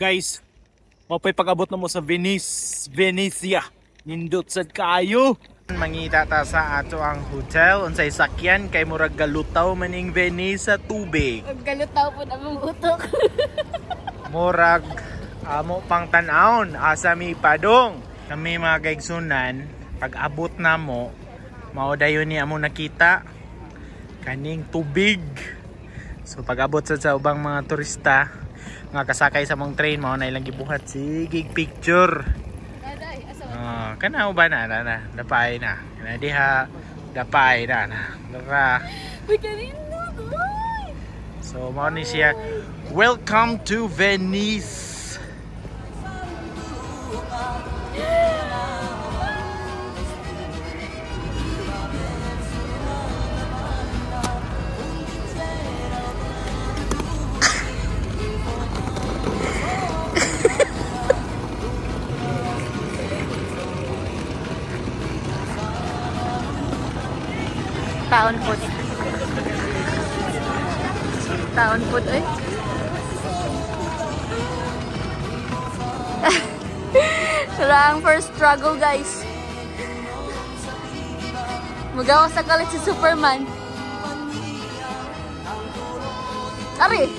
Guys, mapay pag-abot na mo sa Venezia. Nindot sad kaayo. Mangita ta sa ato ang hotel unsay sakyan kay murag galutaw maning Venice sa tubig. Galutaw po na mong utok. Murag amo pang tan-awon asa mi padong. Kami mga kaigsunan, pag-abot na mo, mao dayon ni amo nakita kaning tubig. So pag-abot sa ubang mga turista nga kasakay sa mong train mo na ilang gibuhat sige picture. Kana ba na dapay na. Kana diha dapay na. Dara. So mao ni siya. Welcome to Venice. Taon food eh. Wala ang first struggle guys. Magawa sa kalit si Superman. Ari.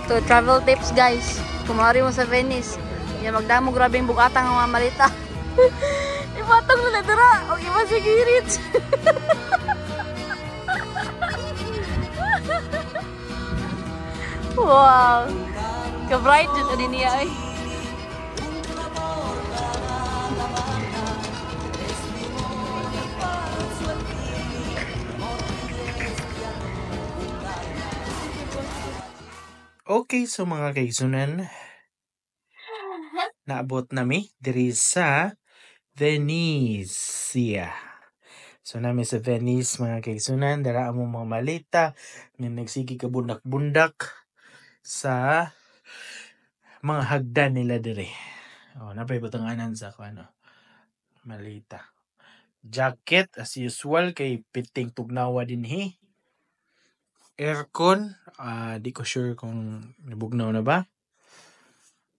To travel tips guys. Kumari mo sa Venice. Yan magdamo grabing bugatang ang mga malita. Ipatong na dira. O iba sigirit. Wow. Ka-bright dito din niya ay. Okay, so mga kaigsunan, naabot nami diri sa Venezia. So nami sa Venice mga kaigsunan, dara among mga malita nga nagsigi ka bundak-bundak sa mga hagdan nila dire. Oh, napay butanganan sa ano, malita. Jacket as usual kay piting tugnawa dinhi. Aircon, di ko sure kung nabugnaw na ba.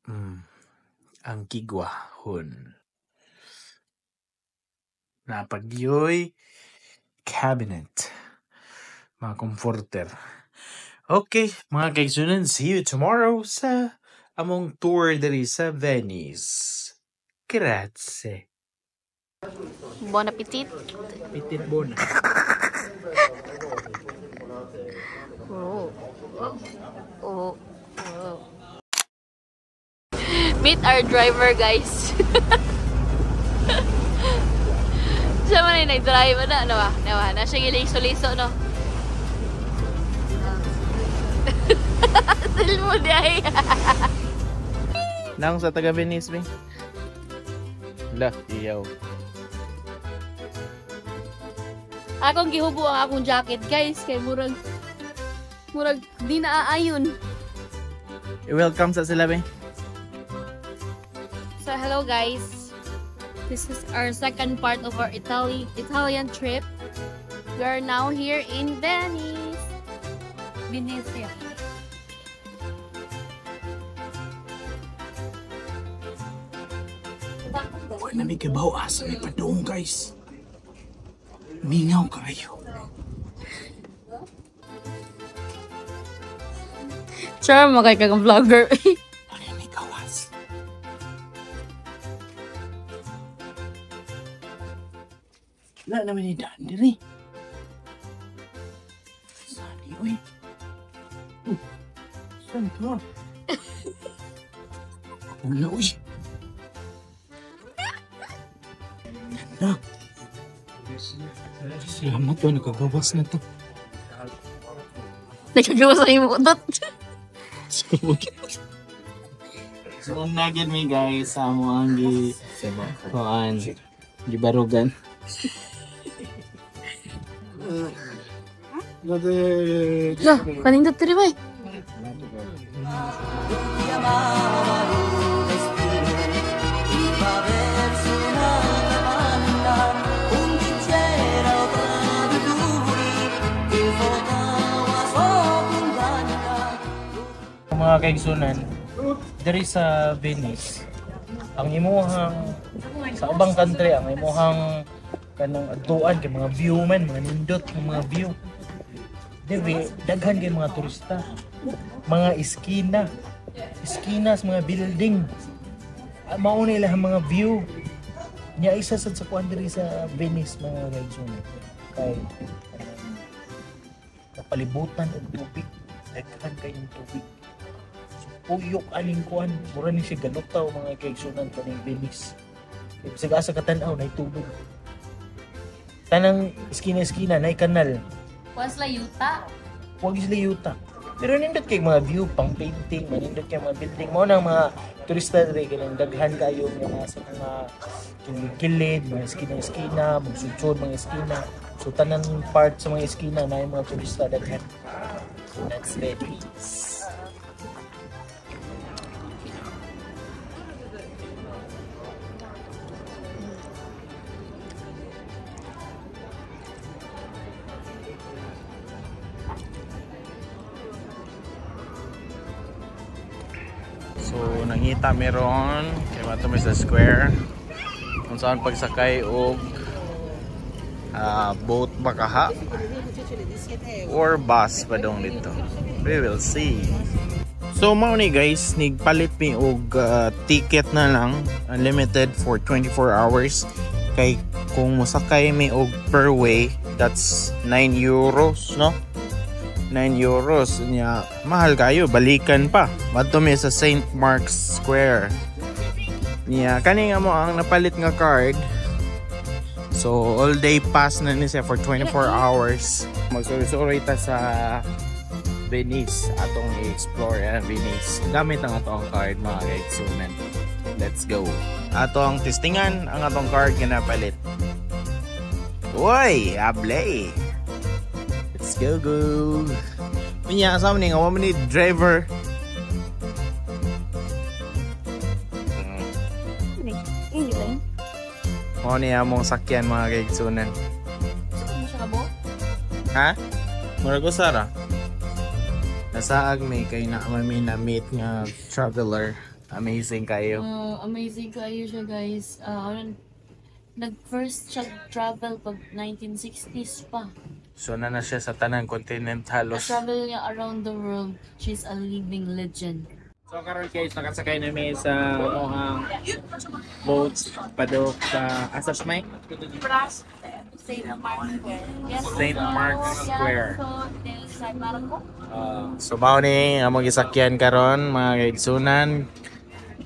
Ang kigwahon. Napagyoy cabinet. Mga comforter. Okay, mga kaigsunan, see you tomorrow sa among tour diri sa Venice. Grazie. Bon appetit. Pitit bon. Oh. Meet our driver guys. Siya man ay nag-drive na siya giliso-liso no. Sil mo day. Nang sa taga Venice bing. Lah, iyaw. Akong gihubo ang akong jacket guys kay murag di naaayon. Welcome sa sila bing. So hello guys. This is our second part of our Italian trip. We are now here in Venice. Venezia. Huwag na may kabaw asa may padong guys. Mingaw kayo. Sure, makay kang vlogger. Ano may kawas? Wala naman ni daan diri. Saan yun? Saan ka? Wala uy. Ganda. Salamat ba, nagkagawas na to. Nagkagawas na yung mutot. So, nagin mi guys, sa mo ang gibarugan. Yo, kanindot tiri ba eh? mga kaigsunan, diri sa Venice, ang imuhang sa ubang country, ang imuhang kanang adtuan kay mga view man, mga nindot ng mga view. Diri daghan kay mga turista. Mga iskina sa mga building. Mao nila ang mga view. Nya isa sad sa kuan diri sa Venice mga kaigsunan. Kay kapalibutan og tubig, daghan kayong tubig. Puyok aning kuan, mura ni siya galutaw mga kaigsunan kaning Venice. Bisag asa ka tan-aw nay tubig. Tanang iskina-iskina nay kanal. Was la yuta? Huwag sila yuta. Pero nindot kay mga view, pang painting, nindot kay mga building mo nang mga turista diri kanang daghan kayo nga nasa mga kilid, mga iskina-iskina, magsudsod mga iskina. So tanan part sa mga iskina na yung mga turista daghan. So that's Venice. So nangita meron kay matumi sa square kung saan pagsakay og boat bakaha or bus pa dong dito. We will see. So mao ni guys, nigpalit mi og ticket na lang, unlimited for 24 hours. Kay kung mosakay mi og per way, that's 9 euros, no? 9 euros niya, mahal kayo, balikan pa. Madto mi sa St. Mark's Square. Niya kani nga mo ang napalit nga card. So all day pass na ni siya for 24 hours. Magsuri-suri ta sa Venice atong i-explore ang Venice. Gamit ang atong card mga kaigsunan. Let's go. Ato ang testingan ang atong card nga napalit. Uy, ablay. Let's go. Pinya asam ni nga ni driver. Mo ni among sakyan mga kaigsunan. Ano siya kabo? Ha? Mura ko Sara. Nasaag may kay na may na meet nga traveler. Amazing kayo. Amazing kayo siya guys. Nag-first siya travel pag 1960s pa. So na siya sa tanang continent halos. Na-travel niya around the world. She's a living legend. So karon guys, nakasakay namin sa boats padok sa Asas May? St. Mark's Square. Yes, St. Mark's Square. Del San Marco. So mao ni among gisakyan karon mga kaigsunan.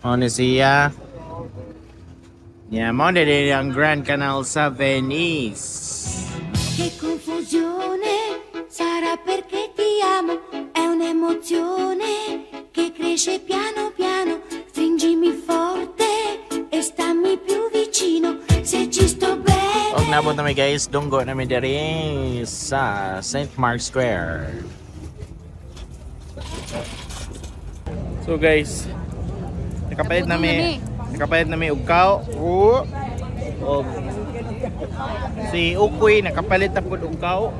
Mao ni siya. Yeah, mao ni ang Grand Canal sa Venice. Che confusione sarà perché ti amo, è un'emozione che cresce piano piano, stringimi forte e stammi più vicino, se ci sto bene. Og nabot namin guys, dunggo namin diri sa St. Mark's Square. So guys, nakapalit namin og kao. Og si Ukoy nakapalit na pud og kao.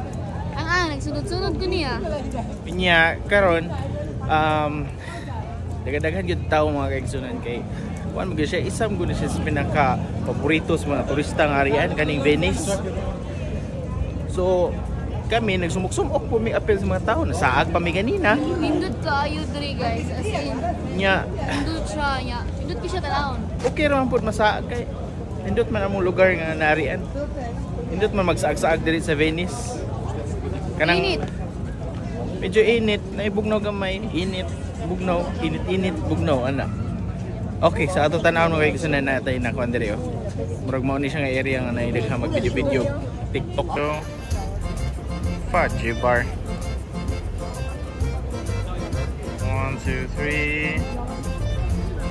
Nagsunod-sunod ko niya. Pinya karon dagan-dagan gyud tawo mga kaigsunan kay kuan mo siya isam gud siya sa pinaka paborito sa mga turista nga arian kaning Venice. So kami nagsumok-sumok po mi apel sa mga tao, nasaag pa mi ganina. Nindot kaayo diri guys, as in. Nya Nindot siya nya. Nindot ko siya talawon. okay ra man pud masaag kay nindot man among lugar nga naarian. Nindot man magsaag-saag diri sa Venice. Kanang Init. Medyo init, naibugnaw gamay, init, bugnaw, init, bugnaw, ana. Okay, sa ato tanaw no kay gusto na natay na kuan diri oh. Murag mao ni siya nga area nga naidagha mag-video TikTok do. Fudge bar. 1 2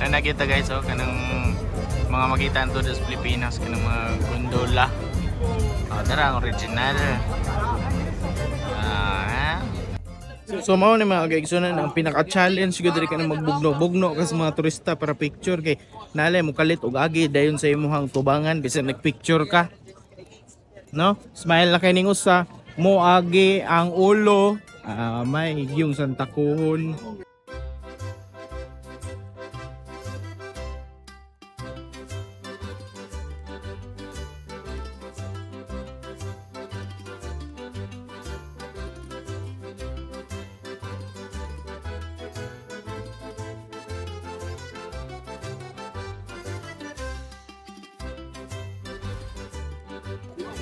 3. Na nakita guys oh kanang mga makita to sa Pilipinas kanang mga gondola. Tara ang original. So mao ni mga kaigsunan ang pinaka-challenge gud diri kanang magbugno-bugno kas mga turista para picture kay nalay mo kalit og agi dayon sa imong tubangan bisan nagpicture ka. No? Smile na kay ning usa, mo agi ang ulo, may yung santakuhon.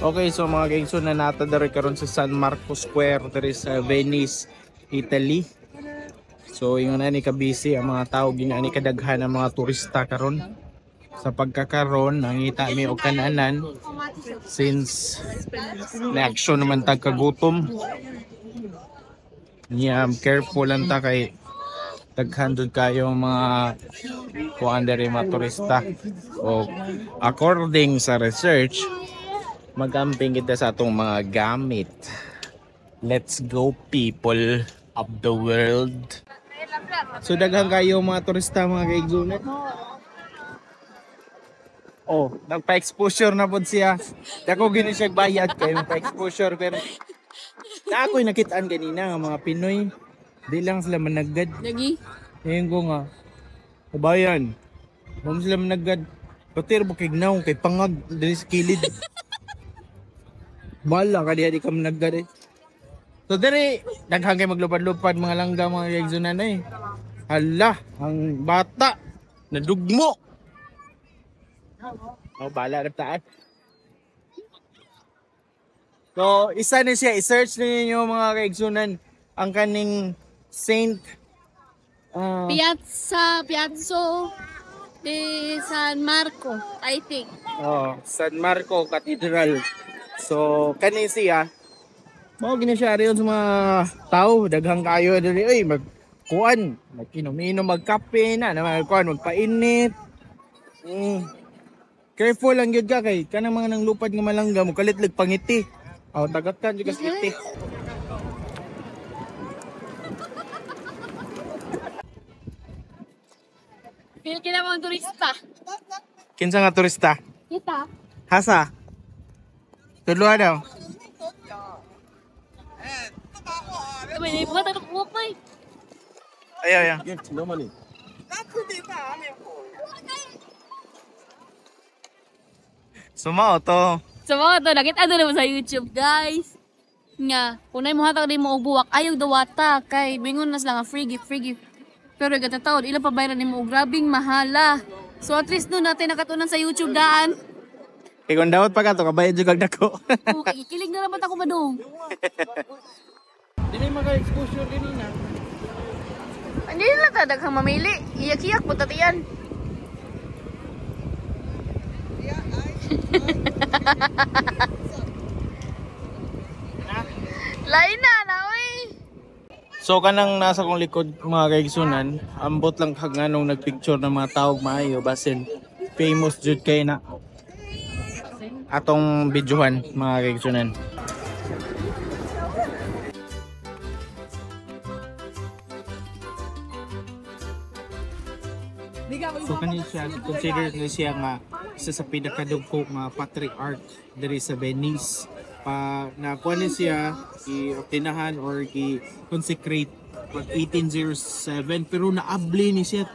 Okay, so mga kaigsoon na nata diri karon sa San Marco Square diri sa Venice, Italy. So ingon na ni ka busy ang mga tao, ginaani kadaghan ang mga turista karon. Sa pagkakaron nangita mi og kananan since na-action naman tag kagutom. Careful lang ta kay daghan jud kayo mga kuan diri mga turista. O according sa research, magamping kita sa atong mga gamit. Let's go people of the world. So daghan kayo mga turista mga kaigsoon. Oh, nagpa-exposure na pod siya. Dako gini siya bayad kay nagpa-exposure pero na ako'y nakitaan kanina nga mga Pinoy di lang sila managad. Lagi. Ngayon ko nga kabayan. Mo sila managad. Patir mo kignaw kay pangag diri sa kilid. Bala ka di ka managad eh. So diri daghang kay maglupad-lupad mga langga mga kaigsunan eh. Hala, ang bata nadugmo. Oh, bala na taas. So, isa na siya. I-search ninyo mga kaigsunan ang kaning Saint Piazzo de San Marco, I think. San Marco Cathedral. So, kaning siya. Mao gini siya riyon sa mga tao, daghang kayo diri ay magkuan, magkinom-inom, magkape na, magkuan, magpainit. Careful lang gyud ka kay kanang mga nang lupad nga malangga mo kalitlig pangiti. Aw tagatan jud ka sa ngiti. Feel kita mga turista. Kinsa nga turista? Kita. Hasa? Tudloa daw. May buhat ang kupay. Ayaw. Sumao to. So mga to, nakita doon naman sa YouTube, guys. Nga, kung na mo hatag di mo og buwak, ayaw dawata. Kay, bingon na sila nga free gift. Pero gatataon, ilang pabayaran ni mo og grabing mahala. So at least doon natin nakatunan sa YouTube daan. Kaya kung dapat pa ka to, kabayad yung kagdako. Kikilig na naman ako ba doon? Hindi maka-exposure kanina. Hindi na tadaghang mamili. Iyak-iyak po tatiyan. Lain na, nawi. So kanang nasa kong likod mga kaigsunan, ambot lang kag nganong nagpicture ng mga taog maayo basin famous jud kay na atong videohan mga kaigsunan. So kanina siya, consider na siya nga isa sa pinakadugko nga patriarch diri sa Venice. Nakuha niya siya i-obtinahan or i-consecrate pag 1807 pero naabli ni siya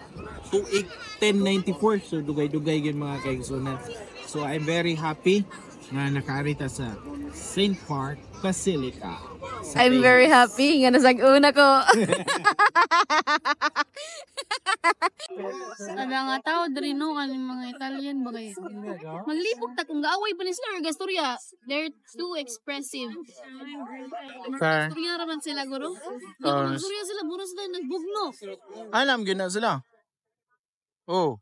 1094. So dugay-dugay yun mga kaigsunan. So I'm very happy na nakaarita sa St. Park Basilica. I'm very happy nga nasag-una ko. Sabi nga tao diri no kaning mga Italian ba kayo? Maglibog ta kung gaaway pa ni sila or gastorya. They're too expressive. Gastorya raman sila guro. Gastorya sila buro sila nagbugno. Alam gyud na sila. Oh.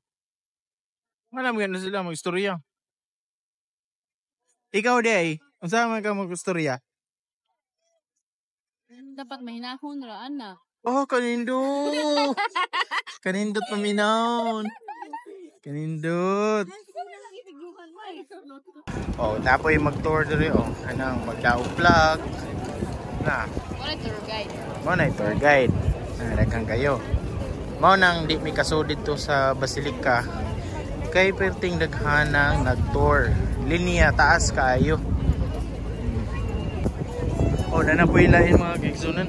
Alam gyud na sila mag-istorya. Ikaw day, unsa man ka mag-istorya? Dapat mahinahon ra ana. Oh, kanindot. Kanindot paminaon. Kanindot. Oh, tapoy mag-tour diri oh. Anang magdaog vlog. Na. Wala tour guide. Mo na tour guide. Daghang kayo. Mao nang di mi kasudid to sa Basilica. Kay perting daghanang nag-tour. Linya taas kayo. Oh, na po ilain mga kaigsunan.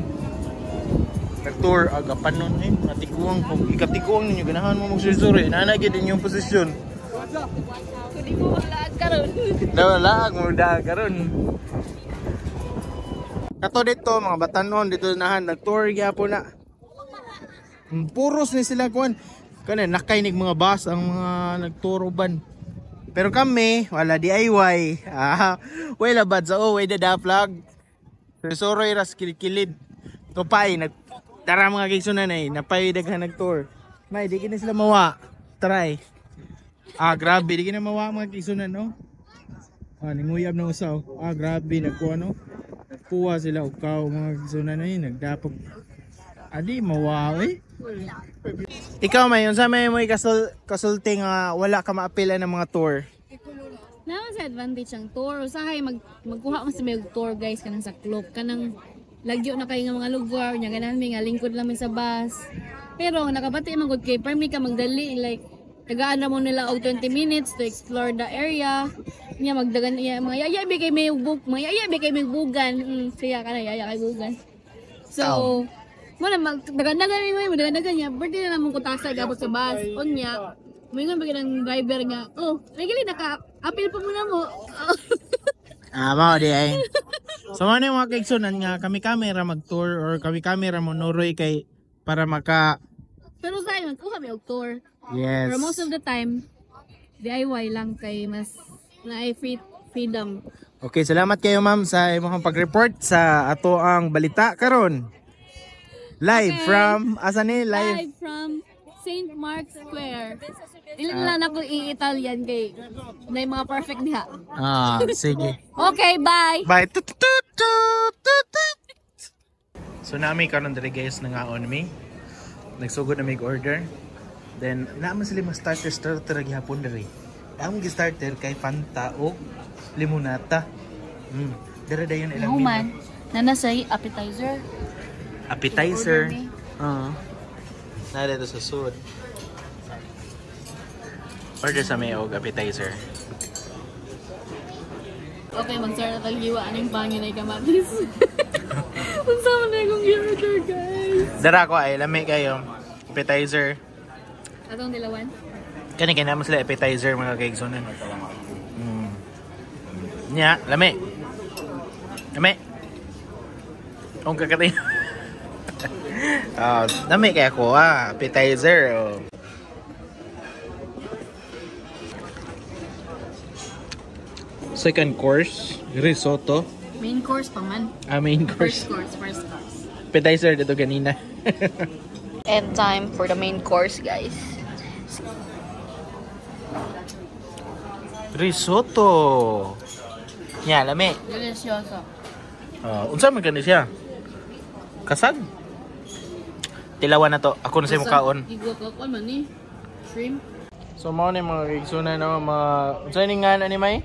Nag-tour agapanon eh, natiguang kung ikatiguang ninyo ganahan mo magsusuri, nanagid din yung posisyon. Kundi mo maglaag karon. Laag mo daag karon. Kato dito mga batanon dito nahan nag-tour gyapon na. Puros ni sila kuan. Kana nakainig mga bus ang mga nag-tour uban. Pero kami, wala DIY. Wala bad sa way da vlog. Resoroy ras kilid. Tupay tara mga kigsunan ay napay daghan nag-tour. May di kini sila mawa. Try. Grabe di kini mawa mga kigsunan no. Ninguyab na usaw. Grabe nagkuha no. Nagkuha sila ukaw mga kigsunan ay nagdapog. Adi mawa eh. Ikaw may unsa may mo kasulting wala ka maapila ng mga tour. Naman sa advantage ang tour. Usahay magkuha mo sa may tour guys kanang saklop kanang lagyo na kayo ng mga lugar nya ganan mi nga lingkod lang mi sa bus. Pero nakabati man gud kay permi ka magdali like tagaan na mo nila og 20 minutes to explore the area. Nya magdagan mga yaya bi kay may bugan. Siya kana yaya kay bugan. So wala magdagan-dagan mi magdagan-dagan nya birthday na namon ko tasa gabot sa bus. Unya mingon ba ng driver nga, nagali naka-apil pa muna mo. Mao di ay. So ano yung mga kaigsunan nga kami camera mag-tour or kami camera mo noroy kay para maka. Pero sa akin, kami og tour. Yes. Pero most of the time, DIY lang kay mas na freedom. Okay, salamat kayo ma'am sa imong pag-report sa ato ang balita karon. Live from Live from St. Mark's Square. Dili na ako i-Italian kay na mga perfect diha. Sige. Okay, bye. Bye. So nami karon diri guys nangaon mi. Nagsugod na mig order. Then naman sila mas starter gihapon diri. Ang starter kay Fanta o limonata. Dere dayon ilang Human, nanasay appetizer. Appetizer. Nada to sa sud. Order sa may og appetizer. Okay, mag-start na tag-hiwa aning pangin ay kamatis. Unsa man na akong i-order, guys? Dara ko ay lami kayo. Appetizer. Atong dilawan? Kani naman sila appetizer mga kaigsunan. Nya, lami. Lami. Ang kakatay. Lami kaya ko appetizer. Second course, risotto. Main course pa man. Main course. First course. Appetizer dito kanina. And time for the main course, guys. Risotto. Nya, lami. Delicioso. Unsa man gani siya? Kasag. Tilawan na to. Ako na sa mukaon. Igwa man ni. Shrimp. So mao ni mga kaigsunan no, unsa ni nga ani may?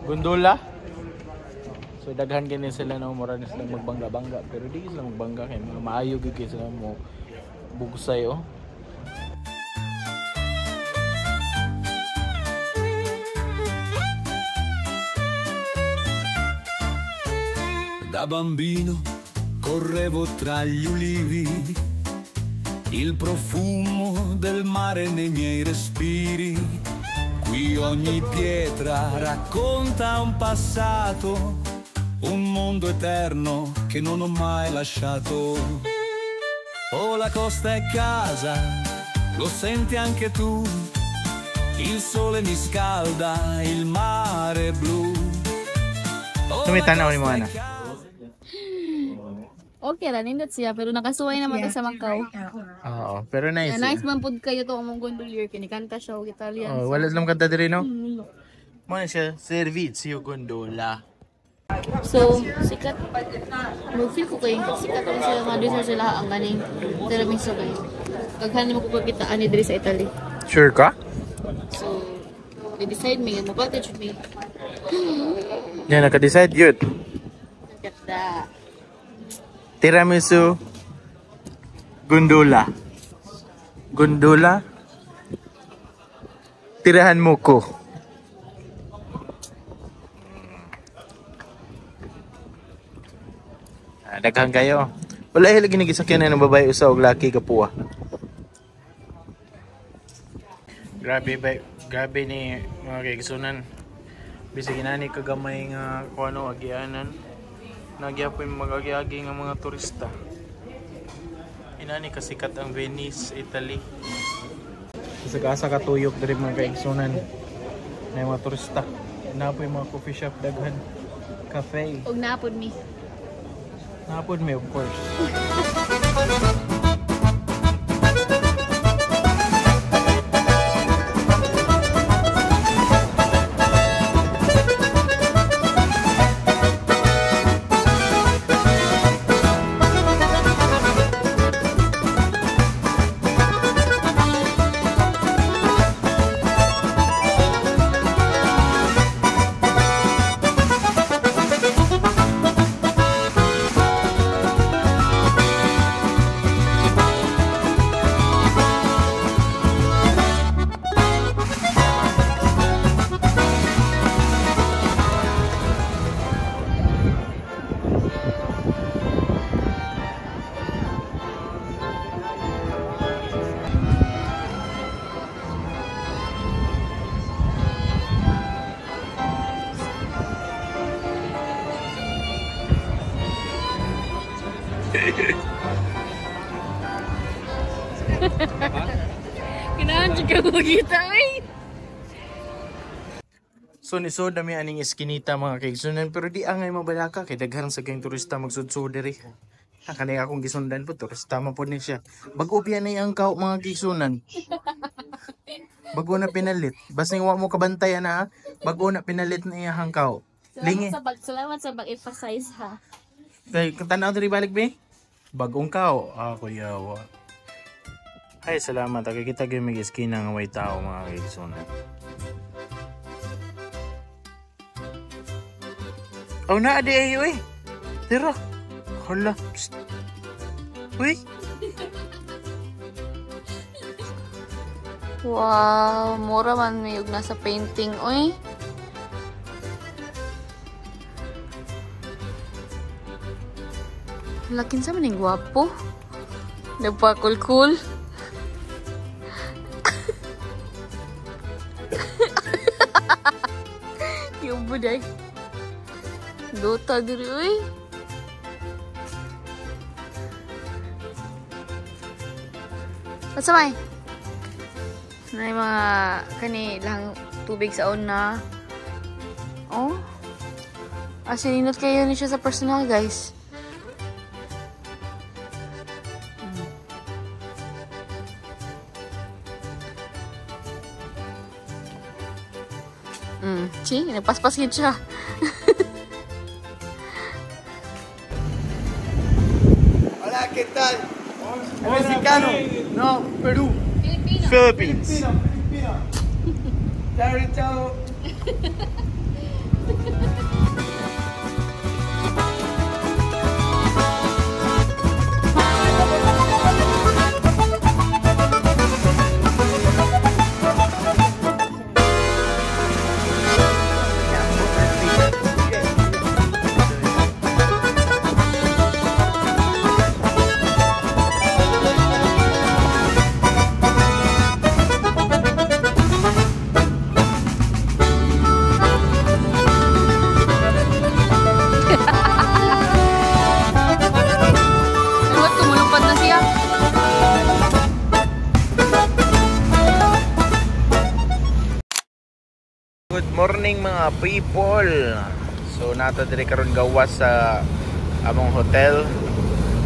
Gondola. So daghan gani sila no, mura na sila magbangga-bangga pero di sila magbangga kay mga maayo gyud kay sila mo bugsay Da bambino correvo tra gli ulivi, il profumo del mare nei miei respiri. Qui ogni pietra racconta un passato, un mondo eterno che non ho mai lasciato. Oh, la costa è casa, lo senti anche tu, il sole mi scalda, il mare blu. Oh, tumitanaw ni mo ana. Okay ra nindot siya pero nakasuway naman to sa Macau. Oo, pero nice. Nice man pud kayo to among gondolier kinikanta siya og Italian. Wala silang kanta diri no? Mo na siya servizio gondola. So, sikat. Mag-feel ko kayo. Sikat ang sila mga dessert sila ang ganing tiramisu kayo. Kaghan mo ko kitaan ni diri sa Italy. Sure ka? So, i-decide me yan. Mapatid should me. Yan, naka-decide yun. Look at that. Tiramisu gondola. Gondola. Tirahan mo ko. Daghang kayo. Wala lagi nagisakyan ng babae usa og laki kapuwa. Grabe ni mga kaigsunan. Bisig inani kagamay nga kuno agianan. Nagyapoy magagi nga mga turista. Inani kasikat ang Venice, Italy. Sa kasa katuyok diri mga kaigsunan. May mga turista. Napoy mga coffee shop, daghan. Cafe. Ug napod mi. Napod may, of course. Kinahan juga kita eh. So nisod dami aning eskinita mga kaigsunan pero di angay mabalaka kay daghan sa kayong turista magsudsud diri. Kanay akong gisundan po turista man po ni siya. Bag-o biya na ang kao mga kaigsunan. Bago na pinalit. Basta wa mo kabantayan na bago na pinalit na iyang kao. Lingi. Salamat sa pag-emphasize ha. Kay tanaw diri balik be. Bagong kao. Ako yawa. Ay salamat kay kita gyud mig eskina nga way tao mga kaigsunan. Oh na adi ayo eh. Tira. Hala. Psst. Uy. Wow, mura man may ug nasa painting oy. Lakin sa maning gwapo. Nagpa-cool. Yung buday. Dota diri oy. Pasamay. May mga kani lang tubig sa una. Oh. Asininot kayo ni siya sa personal, guys. See? Nagpaspas yun siya. Hola, ¿qué tal? Mexicano. No, Perú. Philippines. Chao, chao. Good morning mga people. So nato diri karon gawas sa among hotel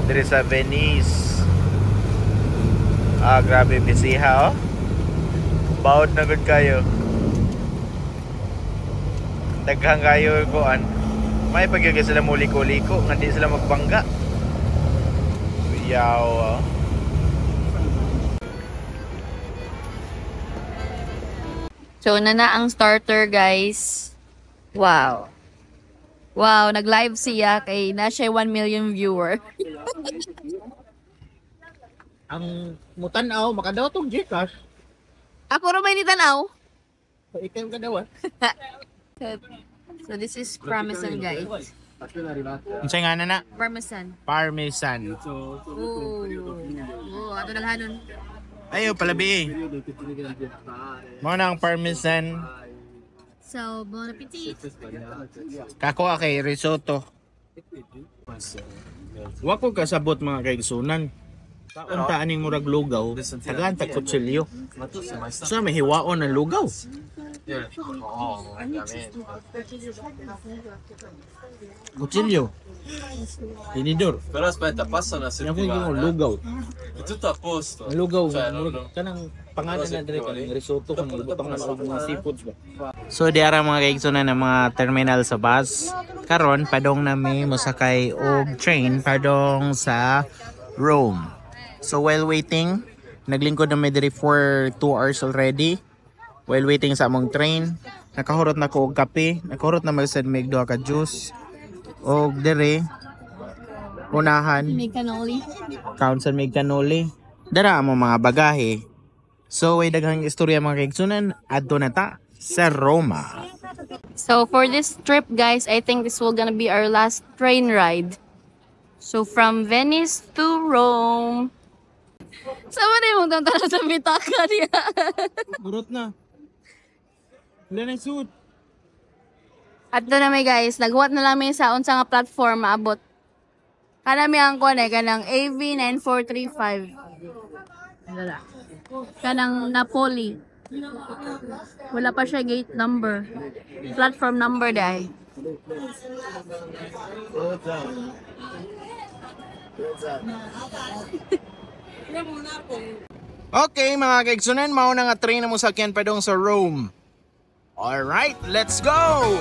diri sa Venice. Grabe bisiha oh. Bawod na gud kayo. Daghang kayo kuan. May pagyud sila muliko-liko nga di sila magbangga. Yaw. So, na ang starter, guys. Wow. Wow, nag-live siya kay na siya 1 million viewer. Ang mutanaw makadaw tong Gcash. Ako ro may nitanaw. So ikaw kadaw. So, this is parmesan, guys. Unsay nga na? Parmesan. Parmesan. Oh, ato naghanon. Ayo palabi. Mo na ang parmesan. So, bon appetit. Kako kay risotto. Wa ko kasabot mga kaigsunan. Taon aning murag lugaw, tagaan ta kutsilyo. So may hiwaon ang lugaw. Kutsilyo. Tinidor. Però aspetta, passano a Yan po yung settimana. lugaw. È tutto a posto. Ang lugaw. Cioè, non- Kanang pangalan na dire kanang risotto kung butang na sa mga seafoods ba. So di ara mga kaigsunan ng mga terminal sa bus. Karon padong nami mosakay og train padong sa Rome. So while waiting, naglingkod na mi diri for 2 hours already. While waiting sa among train, nakahurot na ko og kape, nakahurot na magsad mig duha ka juice. Og diri unahan May cannoli. Council mig kanoli. Dara mo mga bagahe. So way daghang istorya mga kaigsunan adto na ta sa Roma. So for this trip, guys, I think this will gonna be our last train ride. So from Venice to Rome. Sama na yung tantara sa bitaka niya. Burot na. Wala na suit. At doon na may guys, naghuwat na lang may sa unsa nga platform maabot. Kanami ang kuan kanang AV 9435. Wala. Kanang Napoli. Wala pa siya gate number. Platform number dai. Okay mga kaigsunan, mao na nga train na mo sakyan padong sa Rome. Alright, let's go!